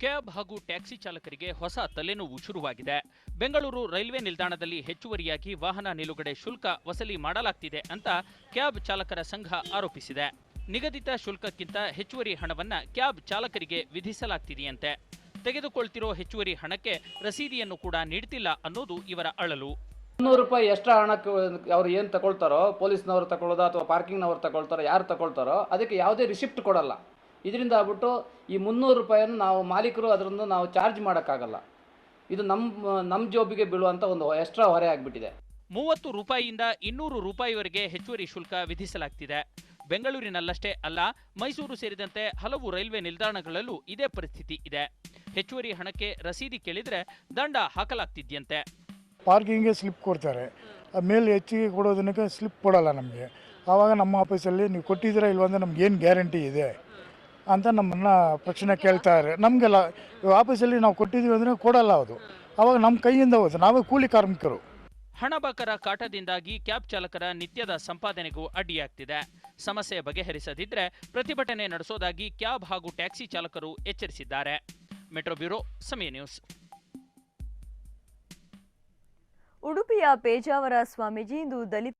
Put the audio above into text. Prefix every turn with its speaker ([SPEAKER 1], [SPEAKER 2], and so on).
[SPEAKER 1] Cab ಹಾಗೂ taxi ಚಾಲಕರಿಗೆ ಹೊಸ ತಲೆನೋವು ಶುರುವಾಗಿದೆ. ಬೆಂಗಳೂರು ರೈಲ್ವೆ ನಿಲ್ದಾಣದಲ್ಲಿ ಹೆಚ್ಚುವರಿಯಾಗಿ ವಾಹನ ನಿಲುಗಡೆ ಶುಲ್ಕ ವಸೂಲಿ ಮಾಡಲಾಗ್ತಿದೆ ಅಂತ ಕ್ಯಾಬ್ ಚಾಲಕರ ಸಂಘ ಆರೋಪಿಸಿದೆ. ನಿಗದಿತ ಶುಲ್ಕಕ್ಕಿಂತ ಹೆಚ್ಚುವರಿ ಹಣವನ್ನ ಕ್ಯಾಬ್ ಚಾಲಕರಿಗೆ ವಿಧಿಸಲಾಗ್ತಿದೆಯಂತೆ. ತೆಗೆದುಕೊಳ್ತಿರೋ ಹೆಚ್ಚುವರಿ ಹಣಕ್ಕೆ ರಸೀದಿಯನ್ನು ಕೂಡ ನೀಡ್ತಿಲ್ಲ ಅನ್ನೋದು ಇವರ ಅಳಲು.
[SPEAKER 2] ₹300 ಎಕ್ಸ್ಟ್ರಾ ಹಣಕ್ಕೆ ಅವ್ರು ಏನು ತಗೊಳ್ತಾರೋ, ಪೊಲೀಸ್ನವ್ರು ತಗೊಳ್ಳೋದು ಅಥವಾ ಪಾರ್ಕಿಂಗ್ನವ್ರು ತಗೊಳ್ತಾರೋ, ಯಾರು ತಗೊಳ್ತಾರೋ ಅದಕ್ಕೆ ಯಾವುದೇ ರಿಸಿಪ್ಟ್ ಕೊಡಲ್ಲ. ಇದರಿಂದ ಆಗ್ಬಿಟ್ಟು ಈ ₹300 ನಾವು ಮಾಲೀಕರು ಅದರಿಂದ ನಾವು ಚಾರ್ಜ್ ಮಾಡೋಕ್ಕಾಗಲ್ಲ. ಇದು ನಮ್ಮ ಜೋಬಿಗೆ ಬೀಳುವಂಥ ಒಂದು ಎಕ್ಸ್ಟ್ರಾ ಹೊರೆ ಆಗಿಬಿಟ್ಟಿದೆ.
[SPEAKER 1] ₹30ಯಿಂದ ₹200ವರೆಗೆ ಹೆಚ್ಚುವರಿ ಶುಲ್ಕ ವಿಧಿಸಲಾಗ್ತಿದೆ. ಬೆಂಗಳೂರಿನಲ್ಲಷ್ಟೇ ಅಲ್ಲ, ಮೈಸೂರು ಸೇರಿದಂತೆ ಹಲವು ರೈಲ್ವೆ ನಿಲ್ದಾಣಗಳಲ್ಲೂ ಇದೇ ಪರಿಸ್ಥಿತಿ ಇದೆ. ಹೆಚ್ಚುವರಿ ಹಣಕ್ಕೆ ರಸೀದಿ ಕೇಳಿದ್ರೆ ದಂಡ ಹಾಕಲಾಗ್ತಿದ್ಯಂತೆ.
[SPEAKER 3] ಪಾರ್ಕಿಂಗ್ಗೆ ಸ್ಲಿಪ್ ಕೊಡ್ತಾರೆ, ಮೇಲೆ ಹೆಚ್ಚಿಗೆ ಕೊಡೋದಕ್ಕೆ ಸ್ಲಿಪ್ ಕೊಡಲ್ಲ ನಮಗೆ. ಆವಾಗ ನಮ್ಮ ಆಫೀಸಲ್ಲಿ ನೀವು ಕೊಟ್ಟಿದ್ದೀರಾ ಇಲ್ವಂದ್ರೆ ನಮ್ಗೆ ಏನು ಗ್ಯಾರಂಟಿ ಇದೆ ಅಂತ ನಮ್ಮನ್ನು ಪ್ರಶ್ನೆ ಕೇಳ್ತಾರೆ. ನಮಗೆಲ್ಲ ಆಫೀಸಲ್ಲಿ ನಾವು ಕೊಟ್ಟಿದ್ದೀವಿ ಅಂದರೆ ಕೊಡಲ್ಲ. ಅದು ಆವಾಗ ನಮ್ಮ ಕೈಯಿಂದ ಹೋಗುತ್ತೆ, ನಾವೇ ಕೂಲಿ ಕಾರ್ಮಿಕರು.
[SPEAKER 1] ಹಣಬಾಕರ ಕಾಟದಿಂದಾಗಿ ಕ್ಯಾಬ್ ಚಾಲಕರ ನಿತ್ಯದ ಸಂಪಾದನೆಗೂ ಅಡ್ಡಿಯಾಗ್ತಿದೆ. ಸಮಸ್ಯೆ ಬಗೆಹರಿಸದಿದ್ರೆ ಪ್ರತಿಭಟನೆ ನಡೆಸೋದಾಗಿ ಕ್ಯಾಬ್ ಹಾಗೂ ಟ್ಯಾಕ್ಸಿ ಚಾಲಕರು ಎಚ್ಚರಿಸಿದ್ದಾರೆ. ಮೆಟ್ರೋ ಬ್ಯೂರೋ, ಸಮಯ ನ್ಯೂಸ್.
[SPEAKER 4] ಉಡುಪಿಯ ಪೇಜಾವರ ಸ್ವಾಮೀಜಿ ಇಂದು ದಲಿತ